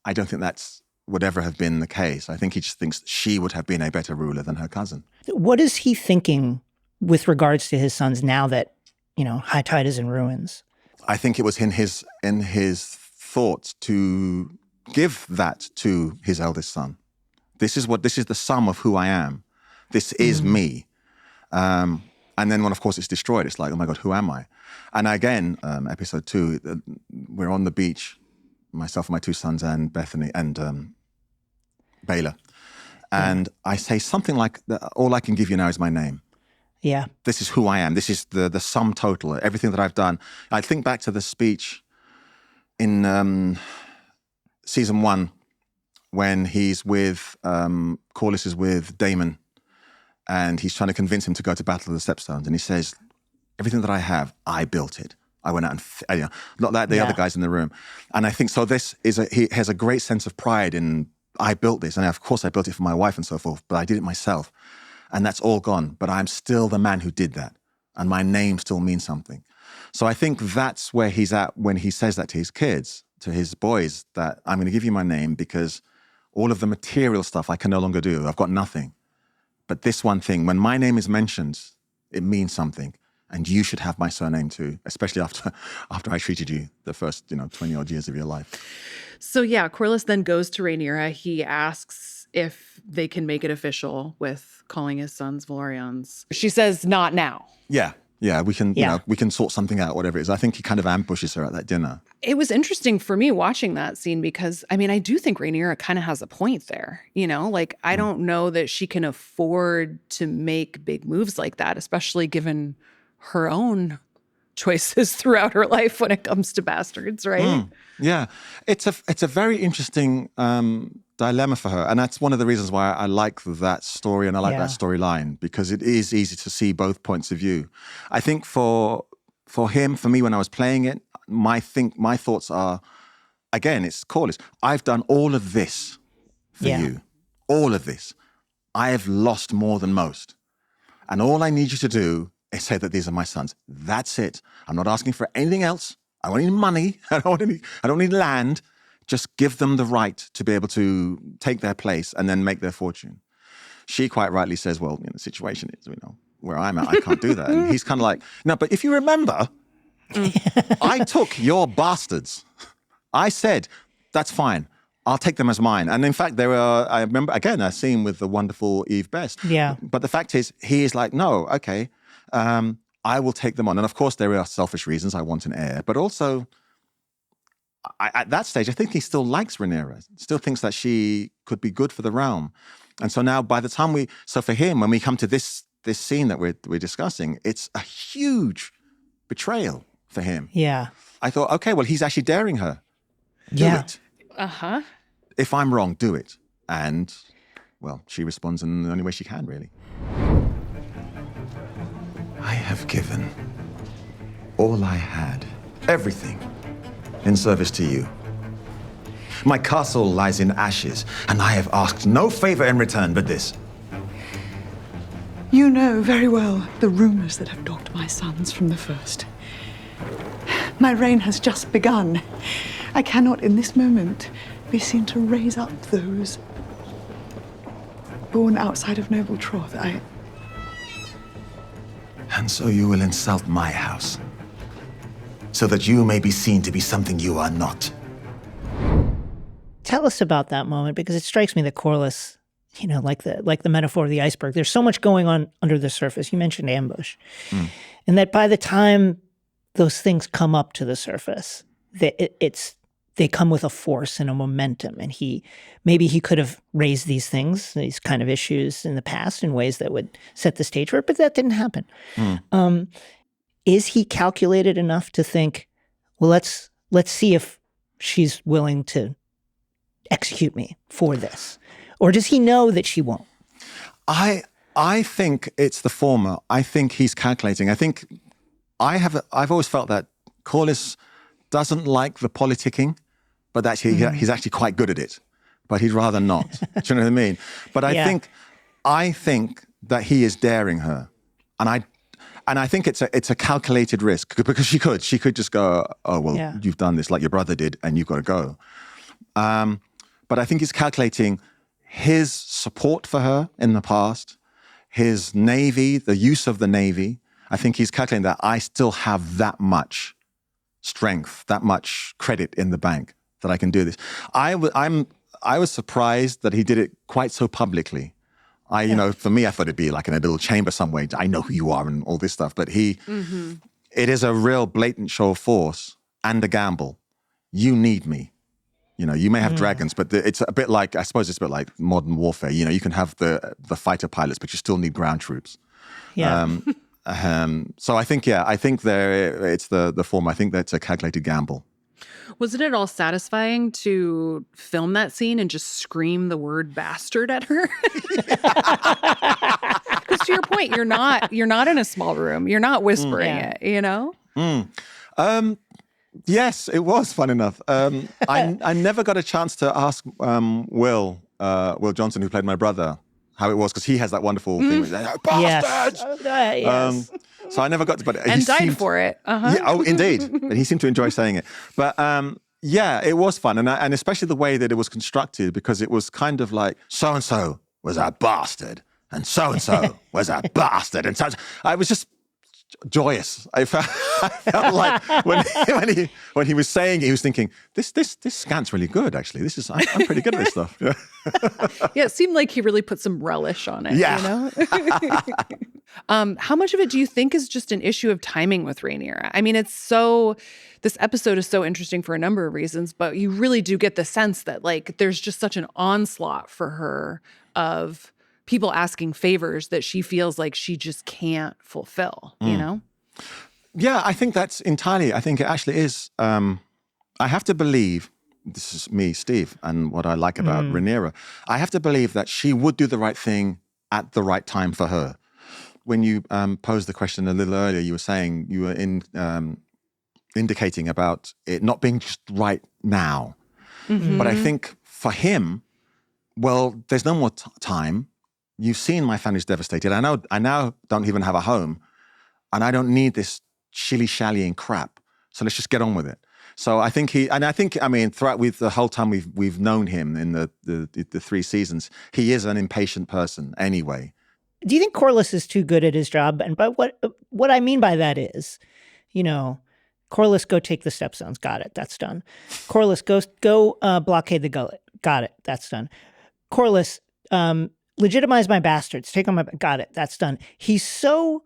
Speaker 10: I don't think that's would ever have been the case. I think he just thinks she would have been a better ruler than her cousin.
Speaker 3: What is he thinking with regards to his sons now that, High Tide is in ruins?
Speaker 10: I think it was in his thoughts to give that to his eldest son. This is the sum of who I am. This is me. And then when, of course, it's destroyed, it's like, oh my God, who am I? And again, episode 2, we're on the beach, myself and my 2 sons and Bethany and Baylor. And I say something like, all I can give you now is my name.
Speaker 3: Yeah.
Speaker 10: This is who I am. This is the sum total, everything that I've done. I think back to the speech in season 1 when he's with, Corlys is with Daemon and he's trying to convince him to go to battle of the Stepstones. And he says, everything that I have, I built it. I went out and, not like the other guys in the room. And I think, so he has a great sense of pride in, I built this. And of course I built it for my wife and so forth, but I did it myself. And that's all gone. But I'm still the man who did that. And my name still means something. So I think that's where he's at when he says that to his kids, to his boys, that I'm going to give you my name because all of the material stuff I can no longer do. I've got nothing. But this one thing, when my name is mentioned, it means something. And you should have my surname too, especially after I treated you the first, 20-odd years of your life.
Speaker 4: So yeah, Corlys then goes to Rhaenyra. He asks if they can make it official with calling his sons Velaryons. She says, not now.
Speaker 10: Yeah, we can, we can sort something out, whatever it is. I think he kind of ambushes her at that dinner.
Speaker 4: It was interesting for me watching that scene because, I do think Rhaenyra kind of has a point there. I don't know that she can afford to make big moves like that, especially given her own choices throughout her life when it comes to bastards, right?
Speaker 10: Yeah, it's a very interesting dilemma for her, and that's one of the reasons why I like that story and I like that storyline, because it is easy to see both points of view. I think for me, when I was playing it, my thoughts are, again, it's Corlys. I've done all of this for you, all of this. I have lost more than most, and all I need you to do is say that these are my sons. That's it. I'm not asking for anything else. I don't need money. I don't need land. Just give them the right to be able to take their place and then make their fortune. She quite rightly says, well, the situation is, where I'm at, I can't do that. And he's kind of like, no, but if you remember, I took your bastards. I said, that's fine. I'll take them as mine. And in fact, I remember, again, a scene with the wonderful Eve Best. Yeah. But the fact is, he is like, no, okay, I will take them on. And of course, there are selfish reasons. I want an heir. But also, at that stage, I think he still likes Rhaenyra, still thinks that she could be good for the realm. And so now, by the time so for him, when we come to this this scene that we're discussing, it's a huge betrayal for him.
Speaker 3: Yeah.
Speaker 10: I thought, okay, well, he's actually daring her. Do it.
Speaker 4: Uh-huh.
Speaker 10: If I'm wrong, do it. And, well, she responds in the only way she can, really. I have given all I had, everything, in service to you. My castle lies in ashes, and I have asked no favor in return but this.
Speaker 1: You know very well the rumors that have dogged my sons from the first. My reign has just begun. I cannot, in this moment, be seen to raise up those born outside of noble troth.
Speaker 10: And so you will insult my house, so that you may be seen to be something you are not.
Speaker 3: Tell us about that moment, because it strikes me that Corlys, like the metaphor of the iceberg, there's so much going on under the surface. You mentioned ambush. And that by the time those things come up to the surface, they come with a force and a momentum. And maybe he could have raised these kind of issues in the past in ways that would set the stage for it, but that didn't happen. Is he calculated enough to think, well, let's see if she's willing to execute me for this? Or does he know that she won't?
Speaker 10: I think it's the former. I think he's calculating. I think I've always felt that Corlys doesn't like the politicking, but that he's actually quite good at it. But he'd rather not. Do you know what I mean? But I think that he is daring her, and I think it's a calculated risk, because she could just go, oh well, you've done this like your brother did, and you've got to go. But I think he's calculating his support for her in the past, his navy, the use of the navy. I think he's calculating that I still have that much strength, that much credit in the bank that I can do this. I was surprised that he did it quite so publicly. For me, I thought it'd be like in a little chamber somewhere. I know who you are and all this stuff. But it is a real blatant show of force and a gamble. You need me. You may have dragons, but it's a bit like, I suppose it's a bit like modern warfare. You can have the fighter pilots, but you still need ground troops.
Speaker 3: Yeah.
Speaker 10: So I think it's the form. I think that's a calculated gamble.
Speaker 4: Wasn't it all satisfying to film that scene and just scream the word bastard at her? Because to your point, you're not in a small room. You're not whispering it,
Speaker 10: Yes, it was fun enough. I never got a chance to ask Will Johnsen, who played my brother, how it was, because he has that wonderful thing. Bastards!
Speaker 3: Yes.
Speaker 10: So I never got to, but
Speaker 4: and died for it. Uh-huh.
Speaker 10: Yeah, oh, indeed. But he seemed to enjoy saying it. But it was fun, and especially the way that it was constructed, because it was kind of like so and so was a bastard, and so was a bastard, and so I was just joyous. I felt like when he was saying it, he was thinking, this scant's really good, actually. I'm pretty good at this stuff.
Speaker 4: Yeah, it seemed like he really put some relish on it.
Speaker 10: Yeah.
Speaker 4: How much of it do you think is just an issue of timing with Rhaenyra? I mean, this episode is so interesting for a number of reasons, but you really do get the sense that there's just such an onslaught for her of people asking favors that she feels like she just can't fulfill,
Speaker 10: Yeah, I think that's entirely, I think it actually is. I have to believe, this is me, Steve, and what I like about Rhaenyra, I have to believe that she would do the right thing at the right time for her. When you posed the question a little earlier, you were saying, you were indicating about it not being just right now. Mm-hmm. But I think for him, well, there's no more time. You've seen my family's devastated. I now don't even have a home, and I don't need this shilly-shallying crap. So let's just get on with it. So I think throughout the whole time we've known him in the 3 seasons, he is an impatient person anyway.
Speaker 3: Do you think Corlys is too good at his job? And by what I mean by that is, Corlys, go take the stepstones. Got it. That's done. Corlys, go blockade the gullet. Got it. That's done. Corlys, legitimize my bastards. Take on my... Got it. That's done. He's so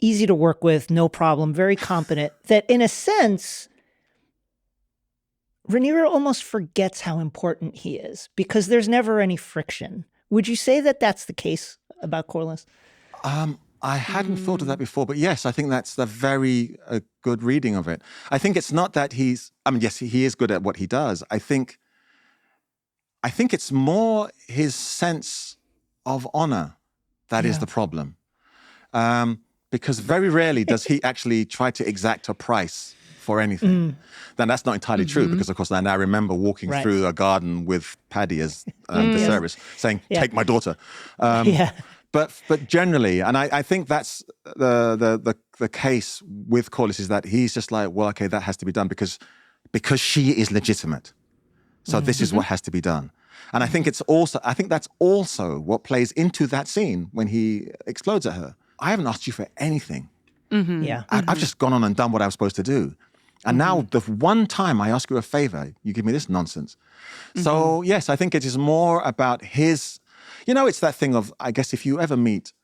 Speaker 3: easy to work with, no problem, very competent, that in a sense, Rhaenyra almost forgets how important he is because there's never any friction. Would you say that that's the case about Corlys?
Speaker 10: I hadn't thought of that before, but yes, I think that's a very good reading of it. I think it's not that yes, he is good at what he does. I think it's more his sense of honor that is the problem. Because very rarely does he actually try to exact a price for anything. Then that's not entirely true, because of course I now remember walking through a garden with Paddy as Viserys saying, take my daughter. But generally, and I think that's the case with Corlys, is that he's just like, well, okay, that has to be done because she is legitimate. So this is what has to be done. And I think that's also what plays into that scene when he explodes at her. I haven't asked you for anything. I've just gone on and done what I was supposed to do. And now the one time I ask you a favor, you give me this nonsense. So yes, I think it is more about his, it's that thing of, I guess if you ever meet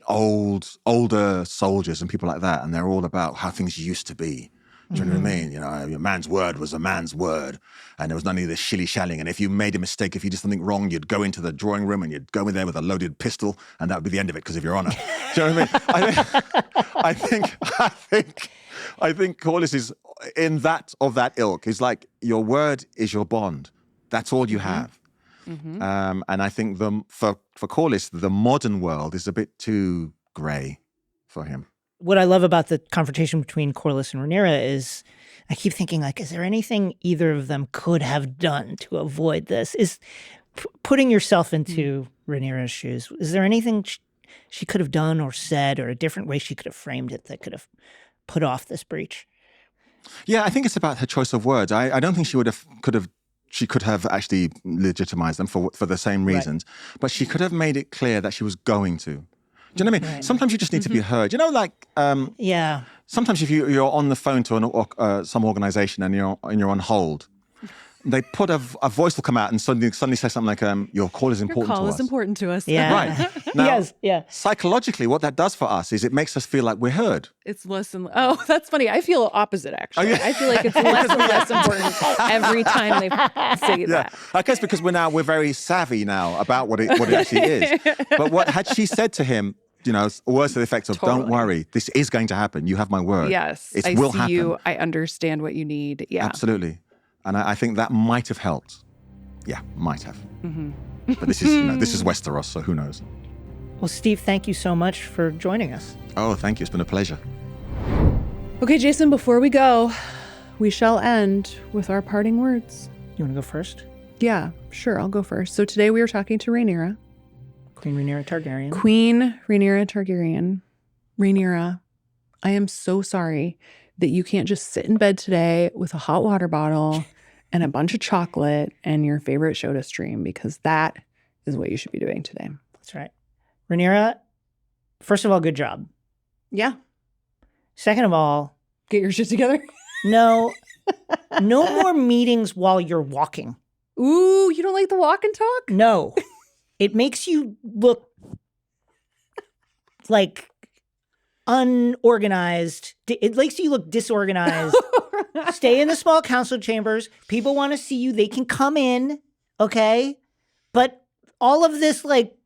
Speaker 10: older soldiers and people like that, and they're all about how things used to be. Do you know what I mean? A man's word was a man's word, and there was none of this shilly-shallying. And if you made a mistake, if you did something wrong, you'd go into the drawing room and you'd go in there with a loaded pistol, and that would be the end of it because of your honor. Do you know what I mean? I think Corlys is in that ilk. He's like, your word is your bond. That's all you have. And I think for Corlys, the modern world is a bit too grey for him.
Speaker 3: What I love about the confrontation between Corlys and Rhaenyra is I keep thinking, like, is there anything either of them could have done to avoid this? Is putting yourself into Rhaenyra's shoes, is there anything she could have done or said, or a different way she could have framed it that could have put off this breach?
Speaker 10: Yeah, I think it's about her choice of words. I don't think she could have actually legitimized them for the same reasons, but she could have made it clear that she was going to. Do you know what I mean? Sometimes you just need to be heard. Sometimes if you're on the phone to some organization and you're on hold, they put a voice will come out and suddenly say something like, your call is important to us.
Speaker 4: Your call is important to us.
Speaker 3: Yeah.
Speaker 10: Right. Now, psychologically, what that does for us is it makes us feel like we're heard.
Speaker 4: It's less and oh, that's funny. I feel opposite, actually. I feel like it's less and less important every time they say that.
Speaker 10: I guess because we're very savvy now about what it actually is. But what had she said to him, words to the effect of, don't worry, this is going to happen. You have my word.
Speaker 4: Yes.
Speaker 10: It will happen.
Speaker 4: You. I understand what you need. Yeah.
Speaker 10: Absolutely. And I think that might have helped. Yeah, might have. But this is Westeros, so who knows?
Speaker 3: Well, Steve, thank you so much for joining us.
Speaker 10: Oh, thank you. It's been a pleasure.
Speaker 4: Okay, Jason, before we go, we shall end with our parting words.
Speaker 3: You want to go first?
Speaker 4: Yeah, sure. I'll go first. So today we are talking to Rhaenyra.
Speaker 3: Queen Rhaenyra Targaryen.
Speaker 4: Queen Rhaenyra Targaryen. Rhaenyra, I am so sorry that you can't just sit in bed today with a hot water bottle and a bunch of chocolate and your favorite show to stream, because that is what you should be doing today.
Speaker 3: That's right. Rhaenyra, first of all, good job.
Speaker 4: Yeah.
Speaker 3: Second of all,
Speaker 4: get your shit together.
Speaker 3: No more meetings while you're walking.
Speaker 4: Ooh, you don't like the walk and talk?
Speaker 3: No. It makes you look like unorganized. It makes you look disorganized. Stay in the small council chambers. People want to see you. They can come in, okay? But all of this, like,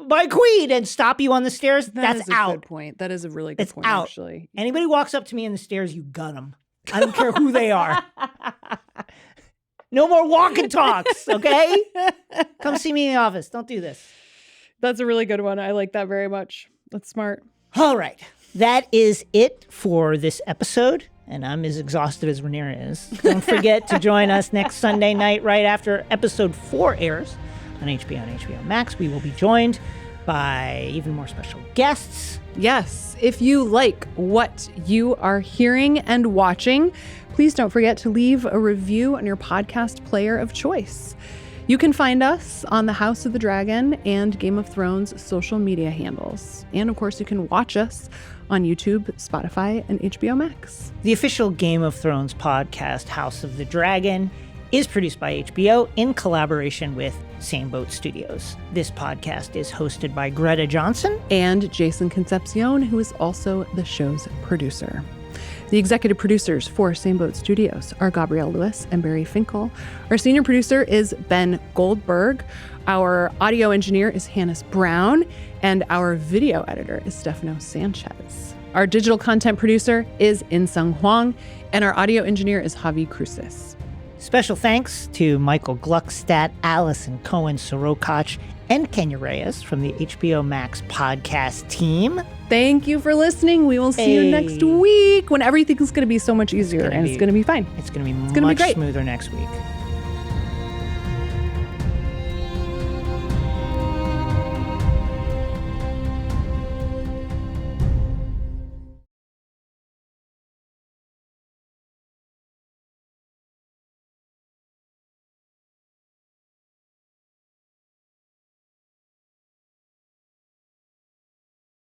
Speaker 3: my queen, and stop you on the stairs, that's out.
Speaker 4: Good point. That is a really good point,
Speaker 3: out.
Speaker 4: Actually.
Speaker 3: Anybody walks up to me in the stairs, you gun them. I don't care who they are. No more walk and talks, okay? Come see me in the office. Don't do this.
Speaker 4: That's a really good one. I like that very much. That's smart.
Speaker 3: All right. That is it for this episode. And I'm as exhausted as Rhaenyra is. Don't forget to join us next Sunday night right after episode 4 airs on HBO and HBO Max. We will be joined by even more special guests.
Speaker 4: Yes. If you like what you are hearing and watching, please don't forget to leave a review on your podcast player of choice. You can find us on the House of the Dragon and Game of Thrones social media handles. And of course, you can watch us on YouTube, Spotify, and HBO Max.
Speaker 3: The official Game of Thrones podcast, House of the Dragon, is produced by HBO in collaboration with Same Boat Studios. This podcast is hosted by Greta Johnsen
Speaker 4: and Jason Concepcion, who is also the show's producer. The executive producers for Same Boat Studios are Gabrielle Lewis and Barry Finkel. Our senior producer is Ben Goldberg. Our audio engineer is Hannes Brown. And our video editor is Stefano Sanchez. Our digital content producer is In-Sung Huang. And our audio engineer is Javi Cruces.
Speaker 3: Special thanks to Michael Gluckstadt, Allison Cohen Sorokach, and Kenya Reyes from the HBO Max podcast team.
Speaker 4: Thank you for listening. We will see you next week when everything's going to be so much easier and it's going to be fine.
Speaker 3: It's going to be much smoother next week.